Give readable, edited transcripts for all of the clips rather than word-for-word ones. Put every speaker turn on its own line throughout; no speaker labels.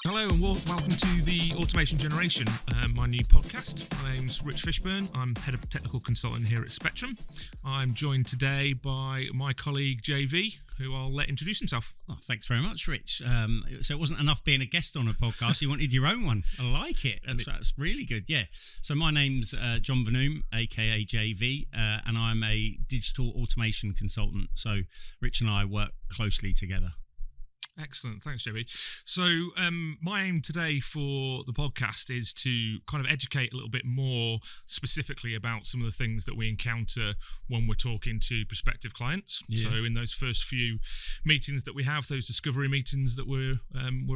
Hello and welcome to the Automation Generation, my new podcast. My name's Rich Fishburn. I'm Head of Technical Consultant here at Spectrum. I'm joined today by my colleague JV, who I'll let introduce himself.
Oh, thanks very much, Rich. So it wasn't enough being a guest on a podcast. You wanted your own one. I like it. That's really good. Yeah. So my name's Jon Vernoum, aka JV, and I'm a digital automation consultant. So Rich and I work closely together.
Excellent. Thanks, JB. So my aim today for the podcast is to kind of educate a little bit more specifically about some of the things that we encounter when we're talking to prospective clients. Yeah. So in those first few meetings that we have, those discovery meetings that we're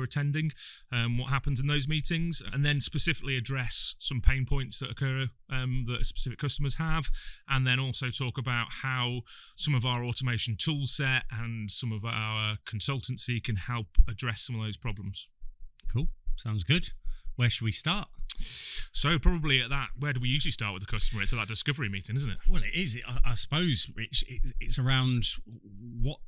attending, what happens in those meetings, and then specifically address some pain points that occur that specific customers have, and then also talk about how some of our automation tool set and some of our consultancy can help address some of those problems.
Cool. Sounds good. Where should we start?
So probably at that, where do we usually start with the customer? It's at that discovery meeting, isn't it?
Well, it is. I suppose, Rich, it's around what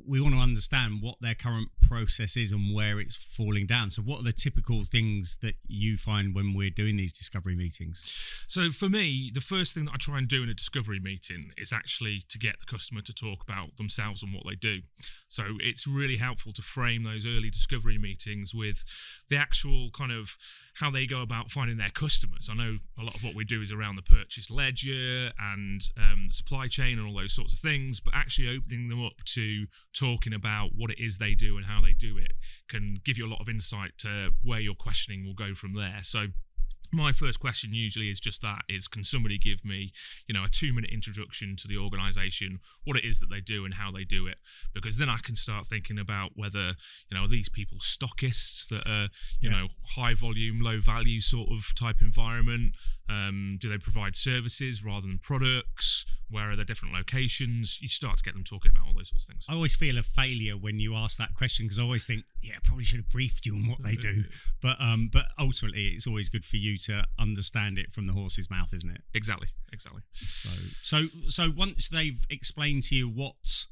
we want to understand, what their current process is and where it's falling down. So what are the typical things that you find when we're doing these discovery meetings?
So for me, the first thing that I try and do in a discovery meeting is actually to get the customer to talk about themselves and what they do. So it's really helpful to frame those early discovery meetings with the actual kind of how they go about finding their customers. I know a lot of what we do is around the purchase ledger and the supply chain and all those sorts of things, but actually opening them up to talking about what it is they do and how they do it can give you a lot of insight to where your questioning will go from there. So my first question usually is just that, is can somebody give me, a 2-minute introduction to the organisation, what it is that they do and how they do it? Because then I can start thinking about whether, are these people stockists that are, high volume, low value sort of type environment? Do they provide services rather than products? Where are the different locations? You start to get them talking about all those sorts of things.
I always feel a failure when you ask that question because I always think, I probably should have briefed you on what they do. But ultimately, it's always good for you to understand it from the horse's mouth, isn't it?
Exactly.
So once they've explained to you what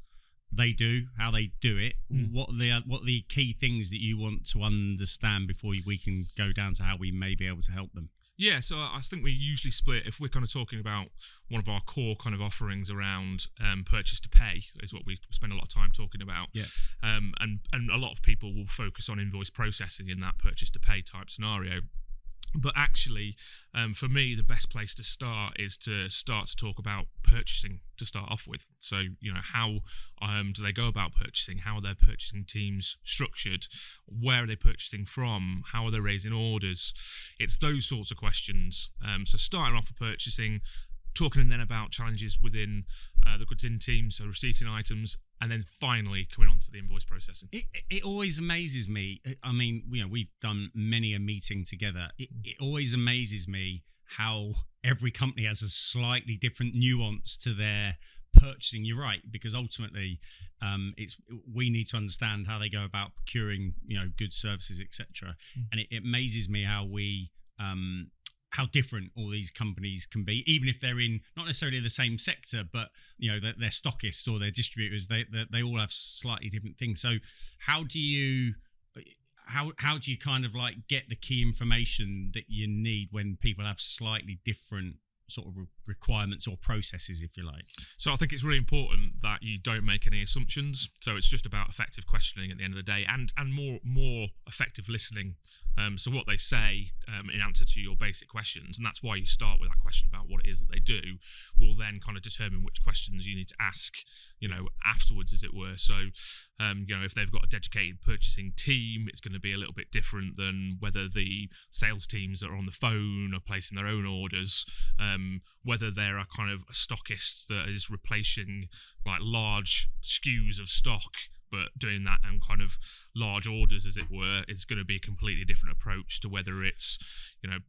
they do, how they do it, what are the key things that you want to understand before we can go down to how we may be able to help them?
Yeah, so I think we usually split, if we're kind of talking about one of our core kind of offerings around purchase to pay, is what we spend a lot of time talking about. Yeah. And a lot of people will focus on invoice processing in that purchase to pay type scenario. But actually, for me, the best place to start is to start to talk about purchasing to start off with. So, how do they go about purchasing? How are their purchasing teams structured? Where are they purchasing from? How are they raising orders? It's those sorts of questions. So starting off with purchasing, talking then about challenges within the goods in team, so receipting items, and then finally coming on to the invoice processing.
It always amazes me. I mean, we've done many a meeting together. It always amazes me how every company has a slightly different nuance to their purchasing. You're right, because ultimately, we need to understand how they go about procuring, goods, services, etc. And it amazes me how different all these companies can be, even if they're in not necessarily the same sector, but they're stockists or they're distributors. They all have slightly different things. So how do you kind of like get the key information that you need when people have slightly different sort of requirements or processes, if you like?
So I think it's really important that you don't make any assumptions. So it's just about effective questioning at the end of the day, and more effective listening. So what they say in answer to your basic questions, and that's why you start with that question about what it is that they do, will then kind of determine which questions you need to ask, afterwards, as it were. So, if they've got a dedicated purchasing team, it's going to be a little bit different than whether the sales teams that are on the phone are placing their own orders, whether they're a kind of a stockist that is replacing like large SKUs of stock, but doing that and kind of large orders, as it were. It's going to be a completely different approach to whether it's,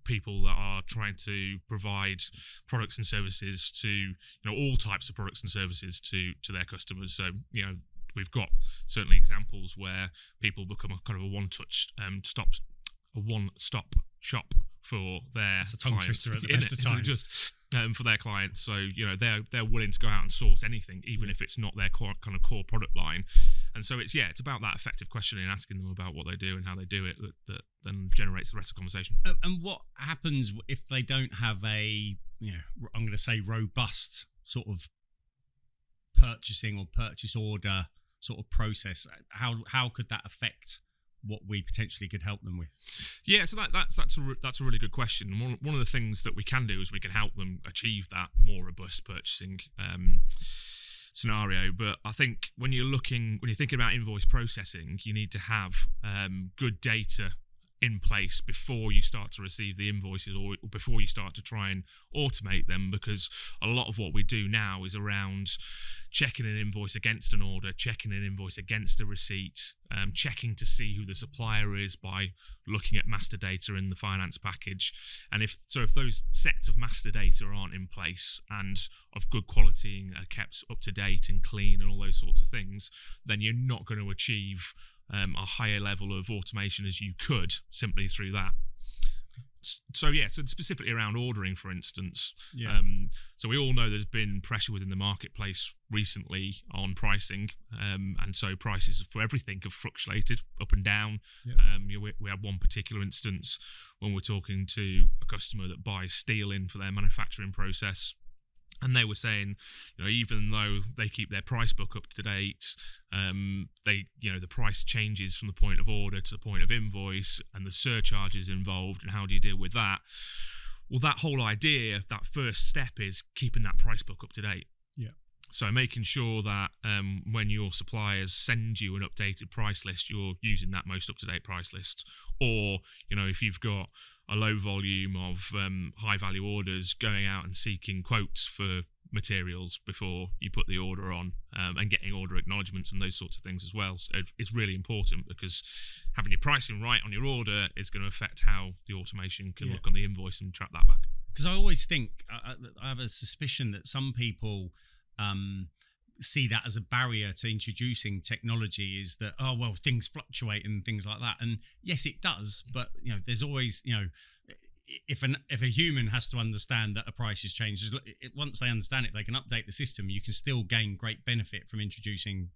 people that are trying to provide products and services to, all types of products and services to their customers. So, we've got certainly examples where people become a kind of a one-stop shop for their
That's a tongue
clients.
twister at the best of times.
for their clients. So they're willing to go out and source anything, even if it's not their core product line. And so it's about that effective questioning, asking them about what they do and how they do it, that then generates the rest of the conversation.
And what happens if they don't have a, I'm going to say, robust sort of purchasing or purchase order sort of process? How could that affect what we potentially could help them with? Yeah,
so that's a really good question. One of the things that we can do is we can help them achieve that more robust purchasing scenario. But I think when you're thinking about invoice processing, you need to have good data in place before you start to receive the invoices, or before you start to try and automate them, because a lot of what we do now is around checking an invoice against an order, checking an invoice against a receipt, checking to see who the supplier is by looking at master data in the finance package. And if those sets of master data aren't in place and of good quality and are kept up to date and clean and all those sorts of things, then you're not going to achieve a higher level of automation as you could simply through that. So specifically around ordering, for instance. So we all know there's been pressure within the marketplace recently on pricing, and so prices for everything have fluctuated up and down. We had one particular instance when we're talking to a customer that buys steel in for their manufacturing process. And they were saying, even though they keep their price book up to date, the price changes from the point of order to the point of invoice, and the surcharges involved, and how do you deal with that? Well, that whole idea, that first step, is keeping that price book up to date. So making sure that when your suppliers send you an updated price list, you're using that most up-to-date price list. Or, if you've got a low volume of high-value orders, going out and seeking quotes for materials before you put the order on, and getting order acknowledgements and those sorts of things as well. So it's really important, because having your pricing right on your order is going to affect how the automation can look on the invoice and track that back.
Because I always think, I have a suspicion that some people see that as a barrier to introducing technology, is that, things fluctuate and things like that. And yes, it does, but there's always, if a human has to understand that a price has changed, once they understand it, they can update the system. You can still gain great benefit from introducing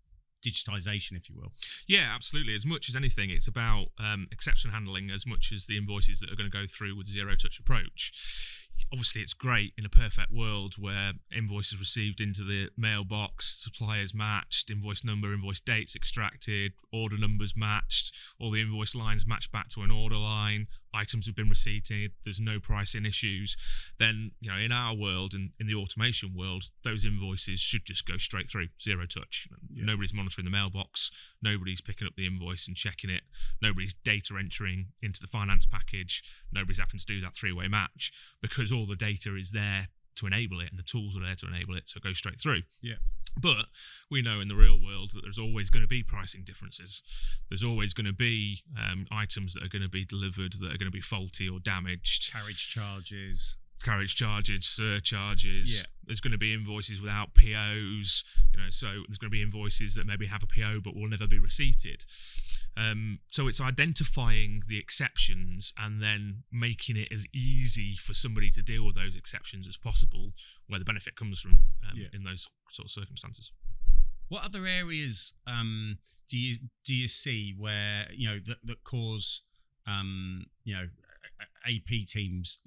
digitization, if you will. Yeah,
absolutely. As much as anything, it's about exception handling as much as the invoices that are going to go through with the zero-touch approach. Obviously, it's great in a perfect world where invoices received into the mailbox, suppliers matched, invoice number, invoice dates extracted, order numbers matched, all the invoice lines matched back to an order line, items have been receipted, there's no pricing issues. Then, in our world, in the automation world, those invoices should just go straight through, zero touch. Nobody's monitoring the mailbox, nobody's picking up the invoice and checking it, nobody's data entering into the finance package, nobody's having to do that three-way match, because all the data is there to enable it and the tools are there to enable it, so it goes straight through. But we know in the real world that there's always going to be pricing differences. There's always going to be items that are going to be delivered that are going to be faulty or damaged.
Carriage charges,
surcharges. There's going to be invoices without POs. So there's going to be invoices that maybe have a PO but will never be receipted. So it's identifying the exceptions and then making it as easy for somebody to deal with those exceptions as possible, where the benefit comes from in those sort of circumstances.
What other areas do you see where that cause AP teams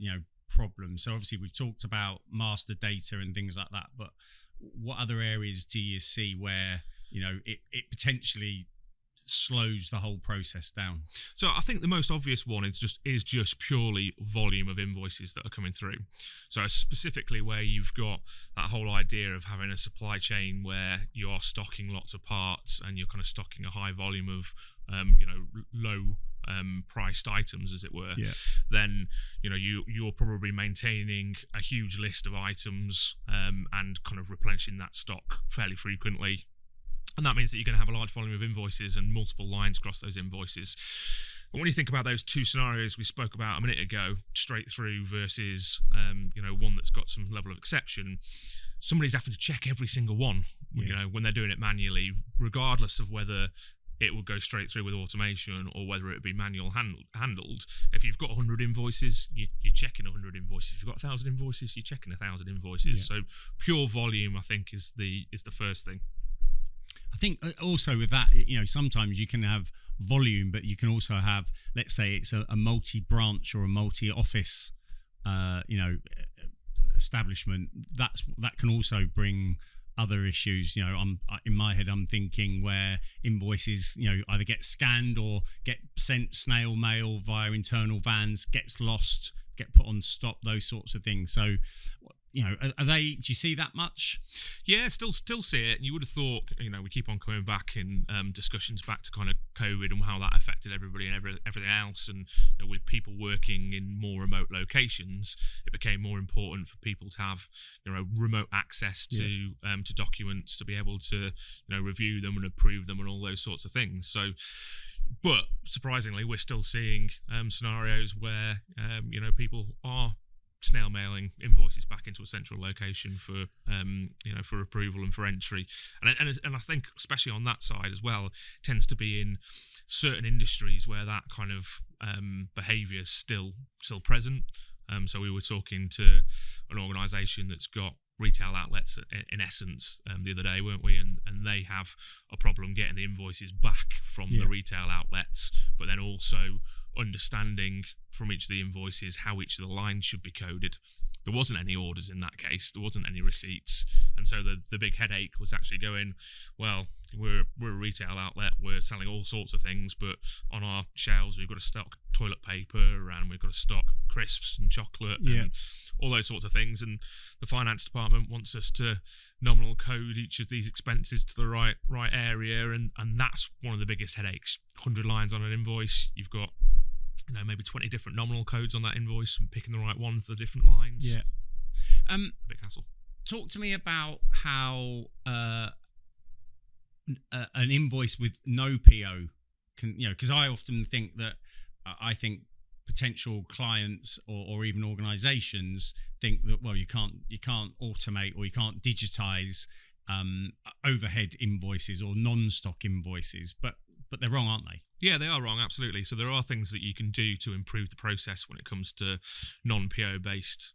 problems? So obviously we've talked about master data and things like that, but what other areas do you see where it potentially slows the whole process down?
So I think the most obvious one is just purely volume of invoices that are coming through. So specifically where you've got that whole idea of having a supply chain where you are stocking lots of parts and you're kind of stocking a high volume of low priced items, as it were, then you're probably maintaining a huge list of items and kind of replenishing that stock fairly frequently. And that means that you're going to have a large volume of invoices and multiple lines across those invoices. But when you think about those two scenarios we spoke about a minute ago, straight through versus one that's got some level of exception, somebody's having to check every single one, when they're doing it manually, regardless of whether it will go straight through with automation, or whether it be manual handled. If you've got 100 invoices, you're checking 100 invoices. If you've got 1,000 invoices, you're checking 1,000 invoices. So pure volume, I think, is the first thing.
I think also with that, sometimes you can have volume, but you can also have, let's say it's a multi-branch or a multi-office, establishment. That can also bring other issues. I'm in my head, I'm thinking where invoices, either get scanned or get sent snail mail via internal vans, gets lost, get put on stop, those sorts of things. So, are they? Do you see that much?
Yeah, still see it. And you would have thought, we keep on coming back in discussions back to kind of COVID and how that affected everybody and everything else. And with people working in more remote locations, it became more important for people to have remote access to documents, to be able to review them and approve them and all those sorts of things. So, but surprisingly, we're still seeing scenarios where people are snail mailing invoices back into a central location for for approval and for entry, and I think especially on that side as well, tends to be in certain industries where that kind of behaviour is still present. So we were talking to an organisation that's got retail outlets in essence the other day, weren't we? And they have a problem getting the invoices back from the retail outlets, but then also understanding from each of the invoices how each of the lines should be coded. There wasn't any orders in that case, there wasn't any receipts, and so the big headache was actually going, well, we're a retail outlet, we're selling all sorts of things, but on our shelves we've got to stock toilet paper and we've got to stock crisps and chocolate and all those sorts of things, and the finance department wants us to nominal code each of these expenses to the right area, and that's one of the biggest headaches. 100 lines on an invoice, you've got maybe 20 different nominal codes on that invoice, and picking the right one for the different lines. A big hassle.
Talk to me about how an invoice with no PO can, because I often think that I think potential clients or even organizations think that, well, you can't automate or you can't digitize overhead invoices or non-stock invoices, but they're wrong, aren't they?
Yeah, they are wrong, absolutely. So there are things that you can do to improve the process when it comes to non-PO based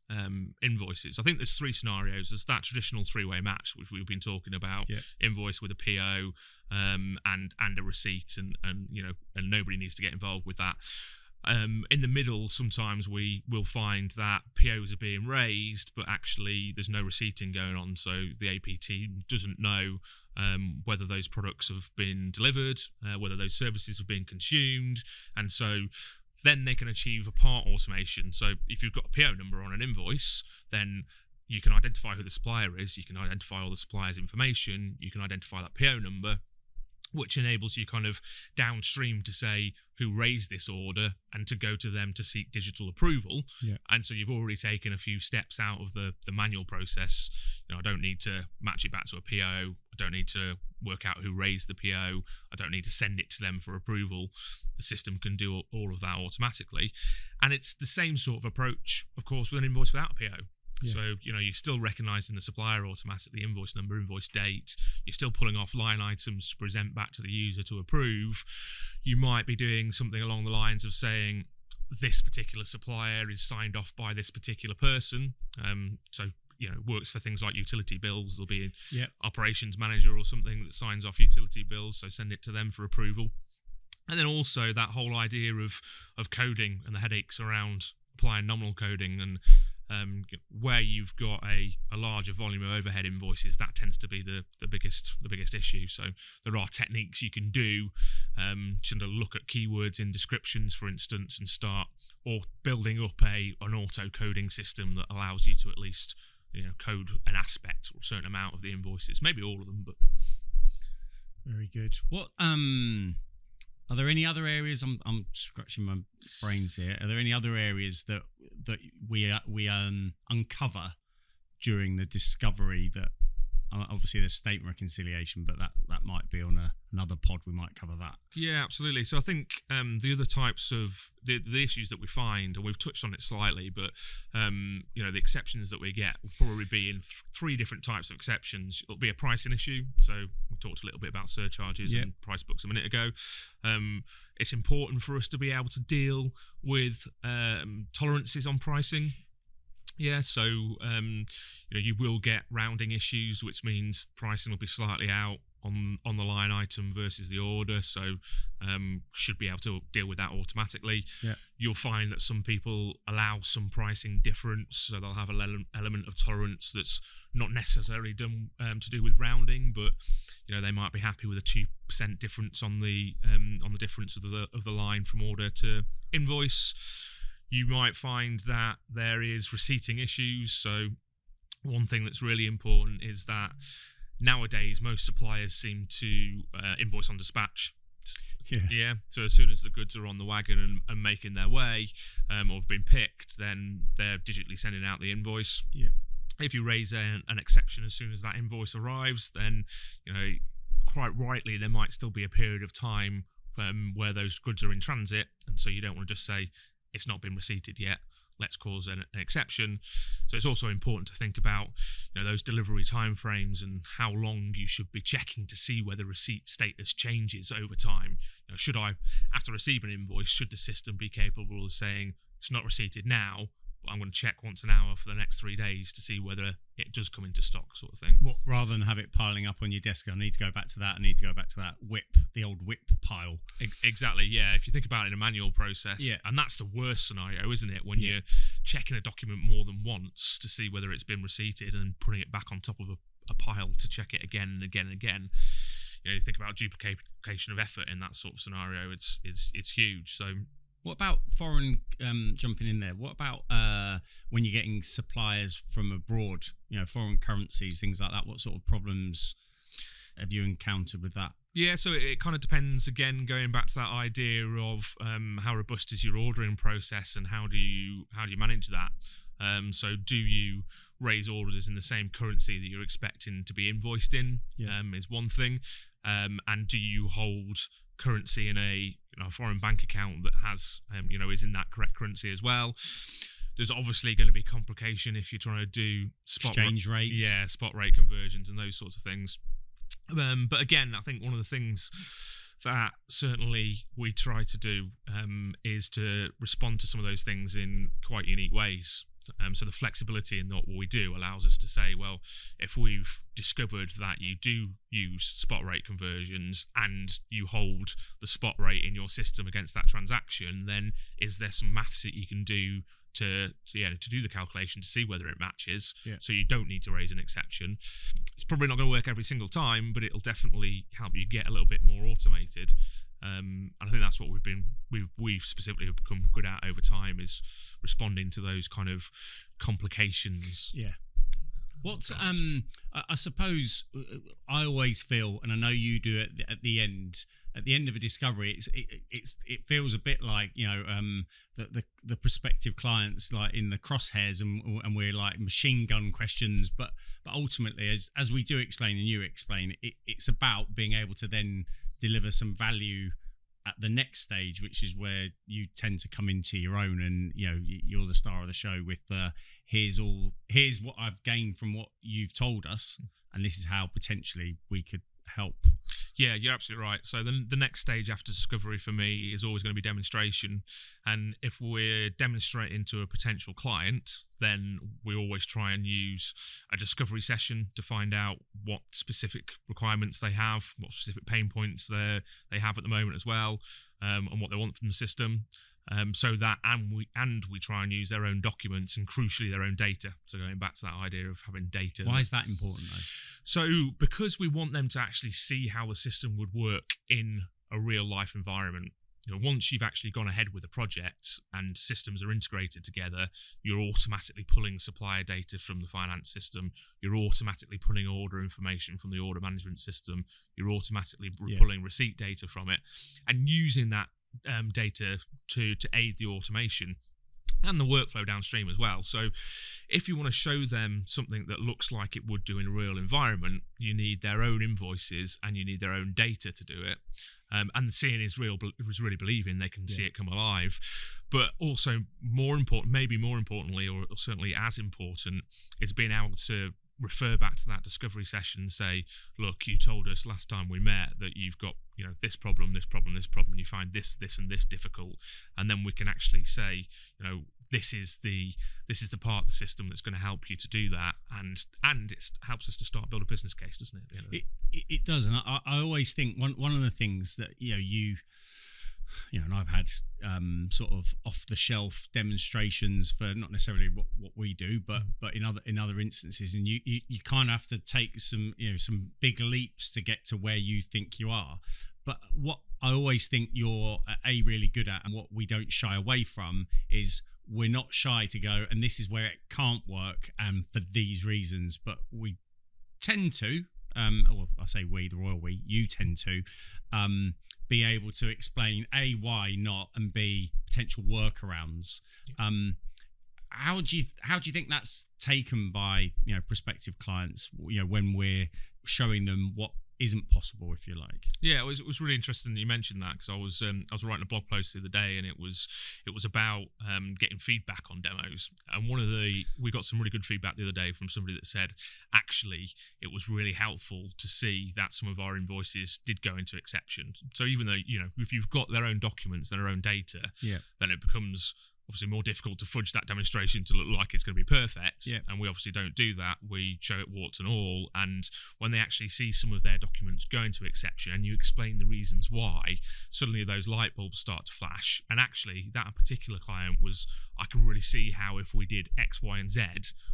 invoices. I think there's three scenarios. There's that traditional three-way match, which we've been talking about, invoice with a PO and a receipt, and nobody needs to get involved with that. In the middle, sometimes we will find that POs are being raised, but actually there's no receipting going on. So the AP team doesn't know whether those products have been delivered, whether those services have been consumed. And so then they can achieve a part automation. So if you've got a PO number on an invoice, then you can identify who the supplier is, you can identify all the supplier's information, you can identify that PO number, which enables you kind of downstream to say who raised this order and to go to them to seek digital approval. And so you've already taken a few steps out of the manual process. I don't need to match it back to a PO. I don't need to work out who raised the PO. I don't need to send it to them for approval. The system can do all of that automatically. And it's the same sort of approach, of course, with an invoice without a PO. So, you're still recognising the supplier automatically, invoice number, invoice date. You're still pulling off line items to present back to the user to approve. You might be doing something along the lines of saying, this particular supplier is signed off by this particular person. So, it works for things like utility bills. There'll be an operations manager or something that signs off utility bills, so send it to them for approval. And then also that whole idea of coding and the headaches around applying nominal coding, and where you've got a larger volume of overhead invoices, that tends to be the biggest issue. So there are techniques you can do to look at keywords in descriptions, for instance, and start or building up an auto coding system that allows you to at least code an aspect or a certain amount of the invoices, maybe all of them. But
very good. What are there any other areas? I'm scratching my brains here. Are there any other areas that we uncover during the discovery that obviously there's statement reconciliation, but that might be on another pod. We might cover that. Yeah,
absolutely. So I think the other types of the issues that we find, and we've touched on it slightly, but the exceptions that we get will probably be in three different types of exceptions. It'll be a pricing issue. So We talked a little bit about surcharges
Yep.
and price books a minute ago. It's important for us to be able to deal with tolerances on pricing. Yeah, so you will get rounding issues, which means pricing will be slightly out on the line item versus the order. So should be able to deal with that automatically.
Yeah.
You'll find that some people allow some pricing difference, so they'll have an element of tolerance that's not necessarily done to do with rounding, but they might be happy with a 2% difference on the difference of the line from order to invoice. You might find that there is receipting issues. So one thing that's really important is that nowadays most suppliers seem to invoice on dispatch. Yeah. So as soon as the goods are on the wagon and making their way or have been picked, then they're digitally sending out the invoice.
Yeah.
If you raise an exception as soon as that invoice arrives, then quite rightly there might still be a period of time where those goods are in transit, and so you don't want to just say it's not been receipted yet. Let's cause an exception. So it's also important to think about those delivery timeframes and how long you should be checking to see whether receipt status changes over time. Should I, after receiving an invoice, should the system be capable of saying it's not receipted now, but I'm going to check once an hour for the next 3 days to see whether it does come into stock, sort of thing.
Rather than have it piling up on your desk, I need to go back to that. I need to go back to that the old whip pile.
Exactly, yeah. If you think about it in a manual process,
Yeah.
And that's the worst scenario, isn't it? When you're checking a document more than once to see whether it's been receipted and putting it back on top of a pile to check it again and again and again. You think about duplication of effort in that sort of scenario. It's huge. So.
What about foreign, jumping in there, what about when you're getting suppliers from abroad, foreign currencies, things like that? What sort of problems have you encountered with that?
Yeah, so it kind of depends, again, going back to that idea of how robust is your ordering process and how do you manage that? So do you raise orders in the same currency that you're expecting to be invoiced in, is one thing. And do you hold currency in a foreign bank account that has is in that correct currency as well? There's obviously going to be complication if you're trying to do
exchange rates,
spot rate conversions and those sorts of things. But again, I think one of the things that certainly we try to do is to respond to some of those things in quite unique ways. So the flexibility in what we do allows us to say, well, if we've discovered that you do use spot rate conversions and you hold the spot rate in your system against that transaction, then is there some maths that you can do to do the calculation to see whether it matches? So you don't need to raise an exception. It's probably not going to work every single time, but it'll definitely help you get a little bit more automated. And I think that's what we've specifically become good at over time, is responding to those kind of complications.
Yeah. What's I suppose I always feel, and I know you do it at the end of a discovery, it feels a bit like the prospective clients like in the crosshairs, and we're like machine gun questions, but ultimately as we do explain and you explain, it's about being able to then deliver some value at the next stage, which is where you tend to come into your own, and you're the star of the show with here's what I've gained from what you've told us, and this is how potentially we could help.
Yeah, you're absolutely right. So the next stage after discovery for me is always going to be demonstration. And if we're demonstrating to a potential client, then we always try and use a discovery session to find out what specific requirements they have, what specific pain points they have at the moment as well, and what they want from the system. So that we try and use their own documents and crucially their own data. So going back to that idea of having data.
Why is that important though?
So because we want them to actually see how the system would work in a real life environment. Once you've actually gone ahead with a project and systems are integrated together, you're automatically pulling supplier data from the finance system. You're automatically pulling order information from the order management system. You're automatically pulling receipt data from it and using that data to aid the automation and the workflow downstream as well. So if you want to show them something that looks like it would do in a real environment, you need their own invoices and you need their own data to do it. And seeing is really believing they can see it come alive. But also maybe more importantly, or certainly as important, is being able to refer back to that discovery session and say, look, you told us last time we met that you've got, this problem, you find this and this difficult, and then we can actually say, this is the part of the system that's going to help you to do that, and it helps us to start build a business case, doesn't it?
It does, and I always think one of the things that and I've had sort of off the shelf demonstrations for not necessarily what we do, but in other instances, and you kind of have to take some big leaps to get to where you think you are. But what I always think you're really good at, and what we don't shy away from, is we're not shy to go, and this is where it can't work, and for these reasons. But we tend to, or I say we, the royal we, you tend to be able to explain A, why not, and B, potential workarounds. How do you think that's taken by prospective clients? When we're showing them what isn't possible, if you like.
Yeah, it was really interesting that you mentioned that, because I was writing a blog post the other day, and it was about getting feedback on demos. And we got some really good feedback the other day from somebody that said, actually, it was really helpful to see that some of our invoices did go into exception. So even though if you've got their own documents, their own data, then it becomes obviously more difficult to fudge that demonstration to look like it's going to be perfect. And we obviously don't do that. We show it warts and all. And when they actually see some of their documents go into exception and you explain the reasons why, suddenly those light bulbs start to flash. And actually that particular client I can really see how if we did X, Y, and Z,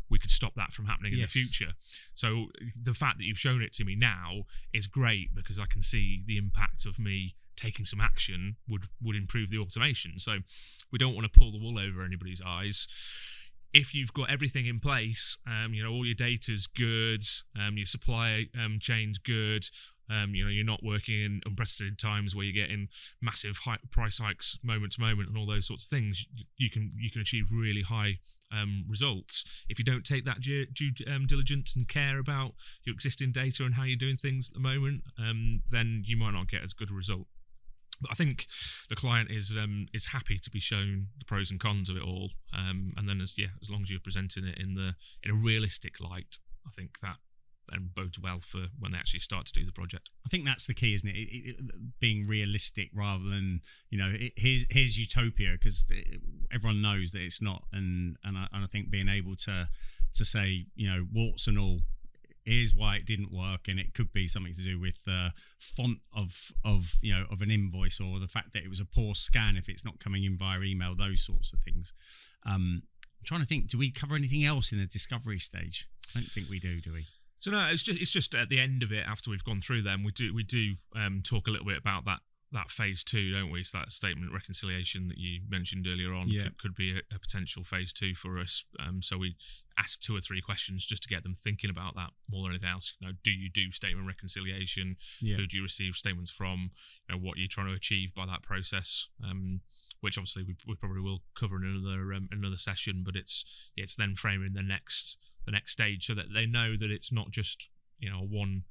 we could stop that from happening in the future. So the fact that you've shown it to me now is great, because I can see the impact of me taking some action would improve the automation. So we don't want to pull the wool over anybody's eyes. If you've got everything in place, all your data's good, your supply chain's good, you're not working in unprecedented times where you're getting massive price hikes moment to moment and all those sorts of things, you can achieve really high results. If you don't take that due diligence and care about your existing data and how you're doing things at the moment, then you might not get as good a result. But I think the client is happy to be shown the pros and cons of it all, and then as long as you're presenting it in a realistic light, I think that then bodes well for when they actually start to do the project.
I think that's the key, isn't it? Being realistic rather than here's utopia, because everyone knows that it's not, and I think being able to say warts and all, here's why it didn't work, and it could be something to do with the font of an invoice, or the fact that it was a poor scan if it's not coming in via email, those sorts of things. I'm trying to think, do we cover anything else in the discovery stage? I don't think we do we?
So no, it's just at the end of it, after we've gone through them, we do talk a little bit about that phase 2, don't we? So that statement reconciliation that you mentioned earlier on could be a potential phase 2 for us. So we ask 2 or 3 questions just to get them thinking about that more than anything else. Do you do statement reconciliation? Who do you receive statements from? What are you trying to achieve by that process? Which obviously we probably will cover in another session, but it's then framing the next stage so that they know that it's not just a one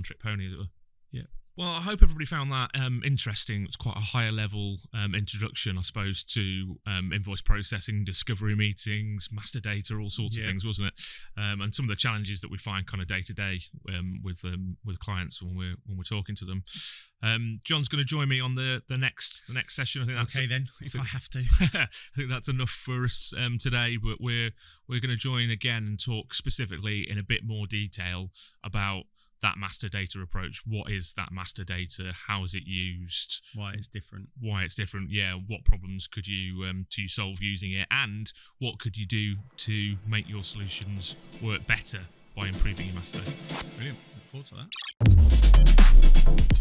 trick pony, as it were.
Yeah.
Well, I hope everybody found that interesting. It's quite a higher level introduction, I suppose, to invoice processing, discovery meetings, master data, all sorts of things, wasn't it? And some of the challenges that we find kind of day to day with clients when we're talking to them. John's going to join me on the next session. I think that's
okay then. If I have to,
I think that's enough for us today. But we're going to join again and talk specifically in a bit more detail about that master data approach. What is that master data? How is it used?
Why it's different?
Yeah. What problems could you solve using it? And what could you do to make your solutions work better by improving your master data?
Brilliant. Look forward to that.